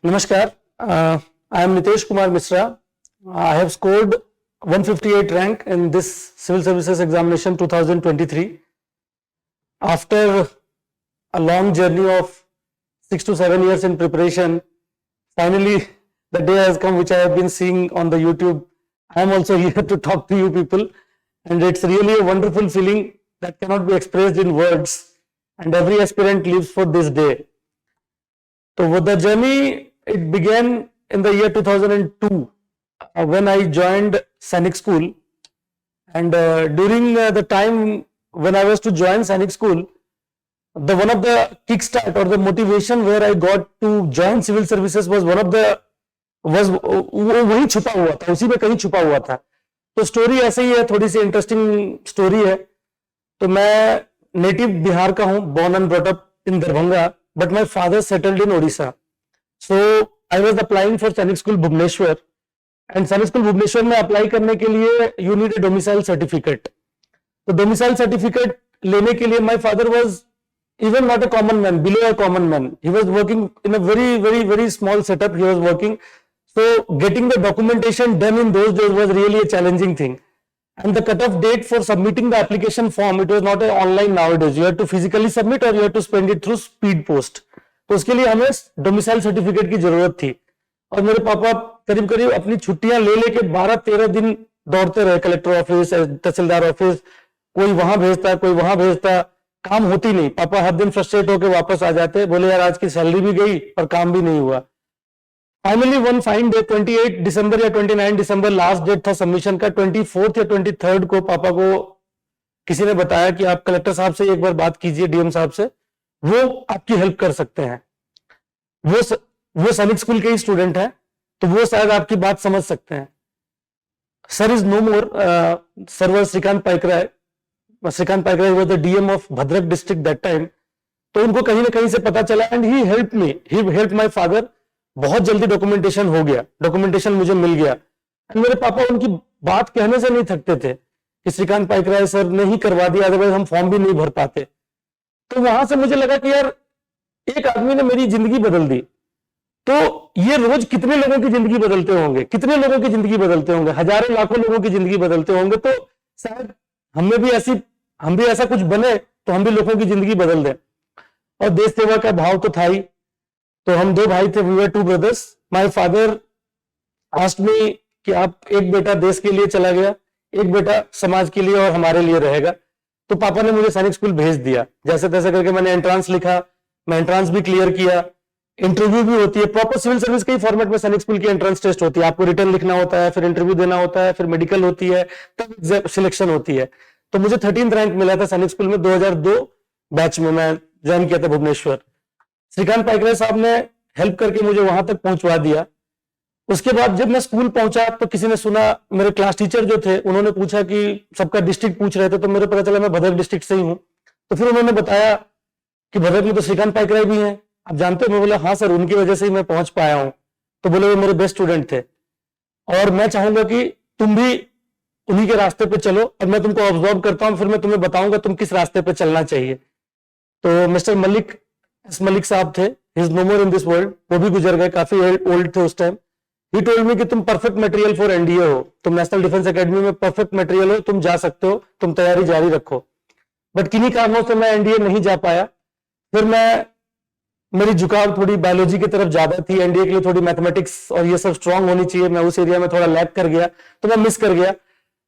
Namaskar. I am Nitesh Kumar Mishra. I have scored 158 rank in this Civil Services Examination 2023. After a long journey of 6 to 7 years in preparation, finally the day has come which I have been seeing on the YouTube. I am also here to talk to you people, and it's really a wonderful feeling that cannot be expressed in words, and every aspirant lives for this day. So the journey, it began in the year 2002 when I joined Sainik School, and during the time when I was to join Sainik School, one of the kickstart or the motivation where I got to join civil services was वही छुपा हुआ था, उसी में कहीं छुपा हुआ था. तो स्टोरी ऐसे ही है, थोड़ी सी इंटरेस्टिंग स्टोरी है. तो मैं नेटिव बिहार का हूँ, born and brought up in Darbhanga, but my father settled in Odisha. So I was applying for Sainik School Bhubaneswar, and Sainik School Bhubaneswar में अप्लाई करने के लिए you need a domicile certificate. तो domicile certificate लेने के लिए my father was even not a common man, below a common man. He was working in a very small setup. He was working. So getting the documentation done in those days was really a challenging thing. And the cutoff date for submitting the application form, it was not online nowadays. You have to physically submit or you have to spend it through speed post. तो उसके लिए हमें domicile certificate की जरूरत थी. और मेरे पापा करीब करीब अपनी छुट्टियां ले लेके 12-13 दिन दौड़ते रहे, कलेक्टर ऑफिस, तहसीलदार ऑफिस, कोई वहां भेजता, कोई वहां भेजता, काम होती नहीं. पापा हर दिन फ्रस्ट्रेट होकर वापस आ जाते, बोले यार आज की सैलरी भी गई और काम भी नहीं हुआ. फाइनली वन फाइन डे 28 दिसंबर या 29 दिसंबर लास्ट डेट था सबमिशन का. 24 या 23 को पापा को किसी ने बताया कि आप कलेक्टर साहब से एक बार बात कीजिए, डीएम साहब से, वो आपकी हेल्प कर सकते हैं. वो सैनिक स्कूल के ही स्टूडेंट हैं, तो वो शायद आपकी बात समझ सकते हैं. Sir is no more. Sir was Srikant Paikaray was the DM of Bhadrak district that time. तो उनको कहीं ना कहीं से पता चला and he help me, he help my father. बहुत जल्दी डॉक्यूमेंटेशन हो गया, डॉक्यूमेंटेशन मुझे मिल गया. मेरे पापा उनकी बात कहने से नहीं थकते थे कि श्रीकांत पाइकराय सर ने ही करवा दिया, अदरवाइज हम फॉर्म भी नहीं भर पाते. तो वहां से मुझे लगा कि यार एक आदमी ने मेरी जिंदगी बदल दी. तो ये रोज कितने लोगों की जिंदगी बदलते होंगे, कितने लोगों की जिंदगी बदलते होंगे, हजारों लाखों लोगों की जिंदगी बदलते होंगे. तो शायद हम भी ऐसा कुछ बने तो हम भी लोगों की जिंदगी बदल दें. और देश सेवा का भाव तो था ही. तो हम दो भाई थे, we were 2 brothers. My father asked me कि आप, एक बेटा देश के लिए चला गया, एक बेटा समाज के लिए और हमारे लिए रहेगा. तो पापा ने मुझे सैनिक स्कूल भेज दिया. जैसे तैसे करके मैंने एंट्रांस लिखा, मैं एंट्रांस भी क्लियर किया. इंटरव्यू भी होती है, प्रॉपर सिविल सर्विस के ही फॉर्मेट में सैनिक स्कूल की एंट्रेंस टेस्ट होती है. आपको रिटर्न लिखना होता है, फिर इंटरव्यू देना होता है, फिर मेडिकल होती है, तब सिलेक्शन होती है. तो मुझे 13th रैंक मिला था सैनिक स्कूल में. 2002 बैच में मैं ज्वाइन किया था भुवनेश्वर. श्रीकांत पाइकराय साहब ने हेल्प करके मुझे वहां तक पहुंचवा दिया. उसके बाद जब मैं स्कूल पहुंचा तो किसी ने सुना, मेरे क्लास टीचर जो थे उन्होंने पूछा कि सबका डिस्ट्रिक्ट पूछ रहे थे, तो मेरे पता चला मैं भद्रक डिस्ट्रिक्ट से ही हूं. तो फिर उन्होंने बताया कि भद्रक में तो श्रीकांत पाइकराय भी हैं, आप जानते हो. मैं बोला हाँ सर, उनकी वजह से ही मैं पहुंच पाया हूं. तो बोले वो मेरे बेस्ट स्टूडेंट थे और मैं चाहूंगा कि तुम भी उन्हीं के रास्ते पे चलो, और मैं तुमको ऑब्जर्व करता हूं, फिर मैं तुम्हें बताऊंगा तुम किस रास्ते पे चलना चाहिए. तो मिस्टर मलिक साहब थे, he is no more in this world, वो भी गुजर गए, काफी ओल्ड थे उस टाइम. ही टोल्ड मी कि तुम परफेक्ट मटेरियल फॉर एनडीए हो, तुम नेशनल डिफेंस एकेडमी में परफेक्ट मटेरियल हो, तुम जा सकते हो, तुम तैयारी जारी रखो. बट किन्हीं कारणों से मैं एनडीए नहीं जा पाया. फिर मेरी झुकाव थोड़ी बायोलॉजी की तरफ ज्यादा थी, एनडीए के लिए थोड़ी मैथमेटिक्स और ये सब स्ट्रांग होनी चाहिए, मैं उस एरिया में थोड़ा लैक कर गया, तो मैं मिस कर गया.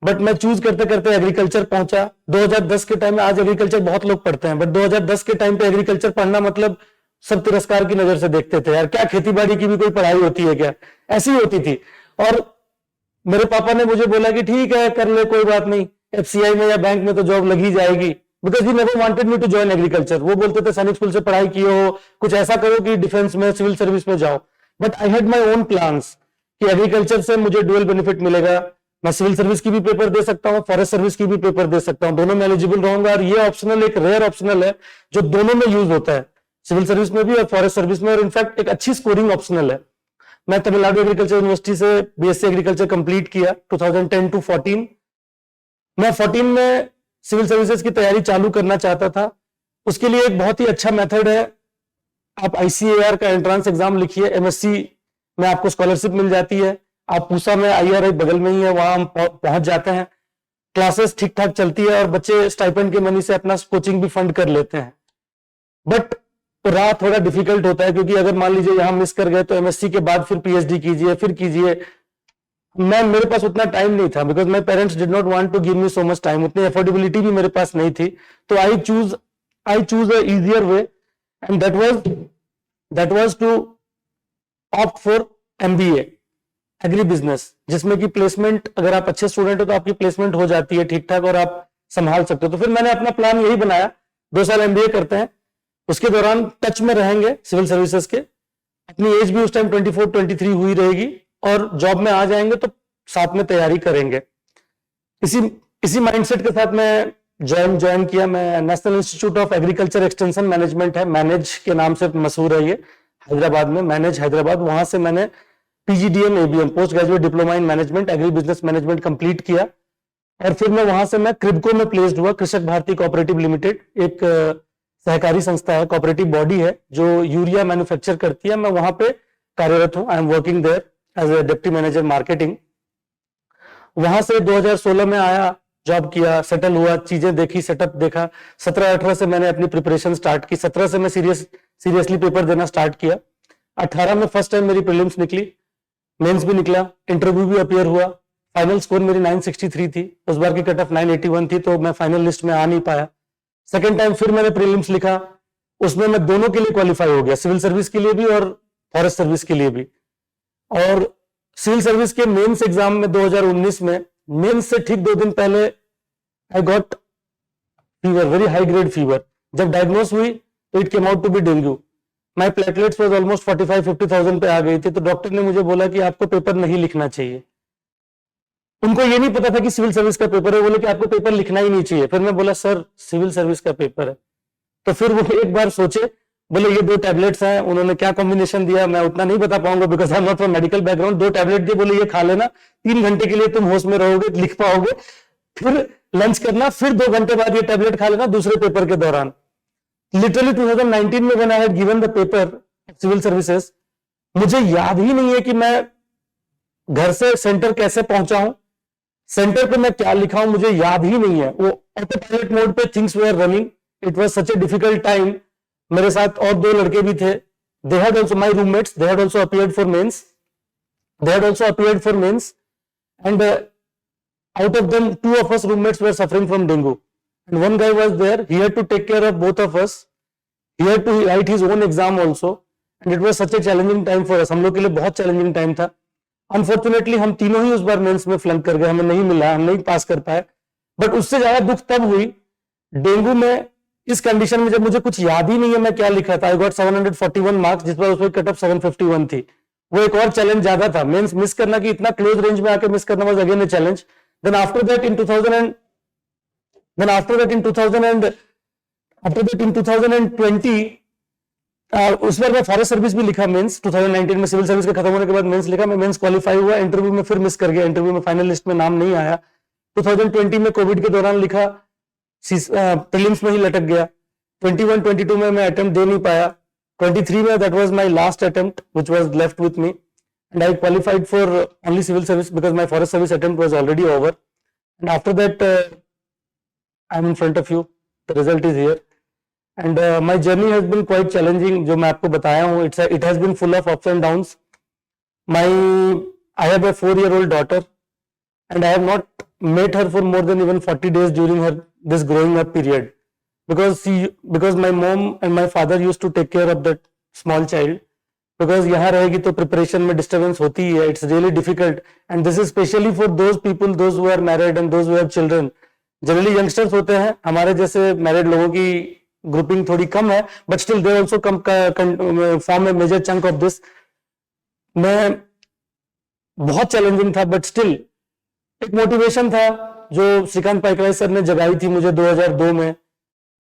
बट मैं चूज करते करते एग्रीकल्चर पहुंचा. 2010 के टाइम में, आज एग्रीकल्चर बहुत लोग पढ़ते हैं, बट 2010 के टाइम पे एग्रीकल्चर पढ़ना मतलब सब तिरस्कार की नजर से देखते थे. यार क्या खेती बाड़ी की भी कोई पढ़ाई होती है क्या? ऐसी होती थी. और मेरे पापा ने मुझे बोला कि ठीक है कर ले, कोई बात नहीं, एफसीआई में या बैंक में तो जॉब लग ही जाएगी. Because he never wanted me to join agriculture. वो बोलते थे सैनिक स्कूल से पढ़ाई की हो, कुछ ऐसा करो कि डिफेंस में, सिविल सर्विस में जाओ. But I had my own plans कि एग्रीकल्चर से मुझे डुअल बेनिफिट मिलेगा. मैं सिविल सर्विस की भी पेपर दे सकता हूँ, फॉरेस्ट सर्विस की भी पेपर दे सकता हूँ, दोनों में एलिजिबल रहूंगा. और ये ऑप्शनल एक रेयर ऑप्शनल है जो दोनों में यूज होता है, सिविल सर्विस में भी और फॉरेस्ट सर्विस में. और इनफैक्ट एक अच्छी स्कोरिंग ऑप्शनल है. मैं तमिलनाडु एग्रीकल्चर यूनिवर्सिटी से बीएससी एग्रीकल्चर कंप्लीट किया 2010 to 14. मैं 14 में सिविल सर्विसेज की तैयारी चालू करना चाहता था. उसके लिए एक बहुत ही अच्छा मेथड है आप ICAR का एंट्रेंस एग्जाम लिखिए, MSc में आपको स्कॉलरशिप मिल जाती है। आप पूसा में IRI बगल में ही है, वहां हम पहुंच जाते हैं, क्लासेस ठीक ठाक चलती है और बच्चे स्टाइपेंड के मनी से अपना कोचिंग भी फंड कर लेते हैं। बट राह थोड़ा डिफिकल्ट होता है, क्योंकि अगर मान लीजिए यहां मिस कर गए तो MSc के बाद फिर PhD कीजिए, फिर कीजिए। मेरे पास उतना टाइम नहीं था, because my parents did not want to give me so much time, उतनी अफोर्डेबिलिटी भी मेरे पास नहीं थी। तो I chose a easier way, and that was to opt for MBA agri business, जिसमें कि प्लेसमेंट, अगर आप अच्छे स्टूडेंट हो तो आपकी प्लेसमेंट हो जाती है ठीक ठाक और आप संभाल सकते हो। तो फिर मैंने अपना प्लान यही बनाया, 2 साल MBA करते हैं, उसके दौरान टच में रहेंगे सिविल सर्विसेज के, अपनी एज भी उस टाइम 24-23 हुई रहेगी, और जॉब में आ जाएंगे तो साथ में तैयारी करेंगे। इसी माइंडसेट के साथ मैं ज्वाइन किया। मैं national institute of agriculture extension management है, मैनेज के नाम से मशहूर है ये, हैदराबाद में, मैनेज हैदराबाद। वहां से मैंने PGDM ABM post graduate diploma in management agri business management complete किया, और फिर मैं वहां से मैं क्रिबको में प्लेस्ड हुआ, कृषक भारती कोऑपरेटिव लिमिटेड, एक सहकारी संस्था है, कोऑपरेटिव बॉडी है जो यूरिया मैन्युफैक्चर करती है। मैं वहां पे कार्यरत हूं, I am working there as a deputy manager marketing. वहां से 2016 में आया, जॉब किया, सेटल हुआ, चीजें देखी, सेटअप देखा। 17-18 से मैंने अपनी प्रिपरेशन स्टार्ट की, 17 से मैं सीरियसली पेपर देना स्टार्ट किया। 18 में फर्स्ट टाइम मेरी प्रीलिम्स निकली, मेंस भी निकला, इंटरव्यू भी अपीयर हुआ। फाइनल स्कोर मेरी 963 थी, उस बार की कट ऑफ 981 थी, तो मैं फाइनल लिस्ट में आ नहीं पाया। सेकेंड टाइम फिर मैंने प्रीलिम्स लिखा, उसमें मैं दोनों के लिए क्वालिफाई हो गया, सिविल सर्विस के लिए भी और फॉरेस्ट सर्विस के लिए भी। और सिविल सर्विस के मेंस एग्जाम में 2019 में, मेंस से ठीक 2 दिन पहले I got fever, very high grade fever. जब डायग्नोस हुई तो it came out to be dengue. My platelets was almost 45-50,000 पे आ गई थी। तो डॉक्टर ने मुझे बोला कि आपको पेपर नहीं लिखना चाहिए। उनको ये नहीं पता था कि सिविल सर्विस का पेपर है, बोले कि आपको पेपर लिखना ही नहीं चाहिए। फिर मैं बोला सर सिविल सर्विस का पेपर है। तो फिर वो एक बार सोचे, बोले ये 2 टैबलेट्स हैं, उन्होंने क्या कॉम्बिनेशन दिया मैं उतना नहीं बता पाऊंगा, because I am not from medical background. 2 tablet दिए, बोले ये खा लेना, 3 घंटे के लिए तुम होश में रहोगे, लिख पाओगे, फिर लंच करना, फिर 2 घंटे बाद ये टैबलेट खा लेना दूसरे पेपर के दौरान। लिटरली 2019 में when I had given the paper civil services, मुझे याद ही नहीं है कि मैं घर से सेंटर कैसे पहुंचा हूं, सेंटर पे मैं क्या लिखा हूं, मुझे याद ही नहीं है। वो ऑटो पायलट मोड पे things were running, it was such a difficult time. मेरे साथ और 2 लड़के भी थे, they had also, my roommates, they had also appeared for mains, and out of them 2 of us roommates were suffering from dengue, and one guy was there, he had to take care of both of us, he had to write his own exam also, and it was such a challenging time for us। हम लोग के लिए बहुत challenging time था। Unfortunately हम तीनों ही उस बार mains में फ्लंक कर गए, हमें नहीं मिला, हम नहीं पास कर पाए। बट उससे ज्यादा दुख तब हुई डेंगू में, इस कंडीशन में जब मुझे कुछ याद ही नहीं है मैं क्या लिखा था। आई गॉट 741 मार्क्स, जिस पर उसमें कट ऑफ 751 थी। वो एक और चैलेंज ज्यादा था, मेंस मिस करना, कि इतना क्लोज रेंज में आके मिस करना was again a challenge. Then after that in 2020 उस बार मैं फॉरेस्ट सर्विस भी लिखा मेंस, 2019 में सिविल सर्विस के खत्म होने के बाद मेंस लिखा। मैं मेंस क्वालिफाई हुआ, इंटरव्यू में फिर मिस कर गया, इंटरव्यू में फाइनल लिस्ट में नाम नहीं आया। 2020 में कोविड के दौरान लिखा, प्रीलिम्स में ही लटक गया। 21-22 में मैं अटेम्प्ट दे नहीं पाया। 23 में that was my last attempt which was left with me, and I qualified for only civil service because my forest service attempt was already over. And after that I am in front of you, the result is here, and my journey has been quite challenging, जो मैं आपको बताया हूँ। it has been full of ups and downs. I have a 4-year-old daughter, and I have not met her for more than even 40 days during this growing up period, because my mom and my father used to take care of that small child, because यहाँ रहेगी तो preparation में disturbance होती है, it's really difficult, and this is especially for those people, those who are married and those who have children. Generally youngsters होते हैं, हमारे जैसे married लोगों की ग्रुपिंग थोड़ी कम है, but still they also form a major chunk of this. मैं बहुत चैलेंजिंग था, बट स्टिल एक मोटिवेशन था जो श्रीकांत पाइकराय सर ने जगाई थी मुझे 2002 में,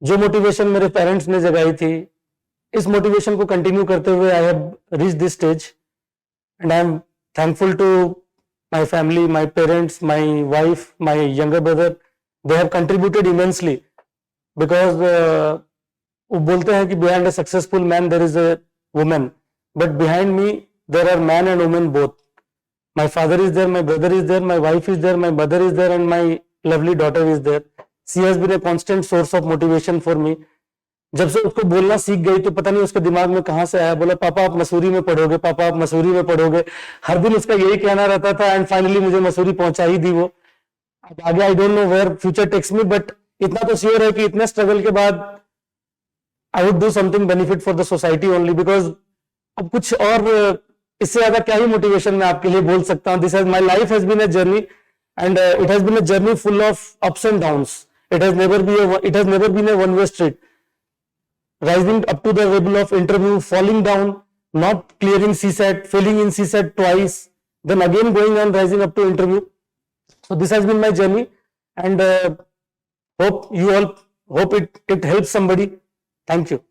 जो मोटिवेशन मेरे पेरेंट्स ने जगाई थी। इस मोटिवेशन को कंटिन्यू करते हुए I have reach this stage, and I am thankful to my family, my parents, my wife, my younger brother. They have contributed immensely, because वो बोलते हैं कि behind a successful man there is a women, but behind me there are man and women both. My father is there, my brother is there, my wife is there, my mother is there, and my lovely daughter is there. She has been a constant source of motivation for me. जब से उसको बोलना सीख गई तो पता नहीं उसके दिमाग में कहां से आया, बोला पापा आप मसूरी में पढ़ोगे, पापा आप मसूरी में पढ़ोगे, हर दिन उसका यही कहना रहता था. एंड फाइनली मुझे मसूरी पहुंचा ही दी वो. अब आगे I don't know where future takes me, but इतना तो श्योर है कि इतने स्ट्रगल के बाद I would do something benefit for the society only. Because अब कुछ और इससे ज्यादा क्या ही मोटिवेशन मैं आपके लिए बोल सकता हूं. This has my life has been a journey, and it has been a journey full of ups and downs. It has never been a one way street. Rising up to the level of interview, falling down, not clearing CSAT, failing in CSAT twice, then again going on rising up to interview. So this has been my journey, and hope it helps somebody. Thank you.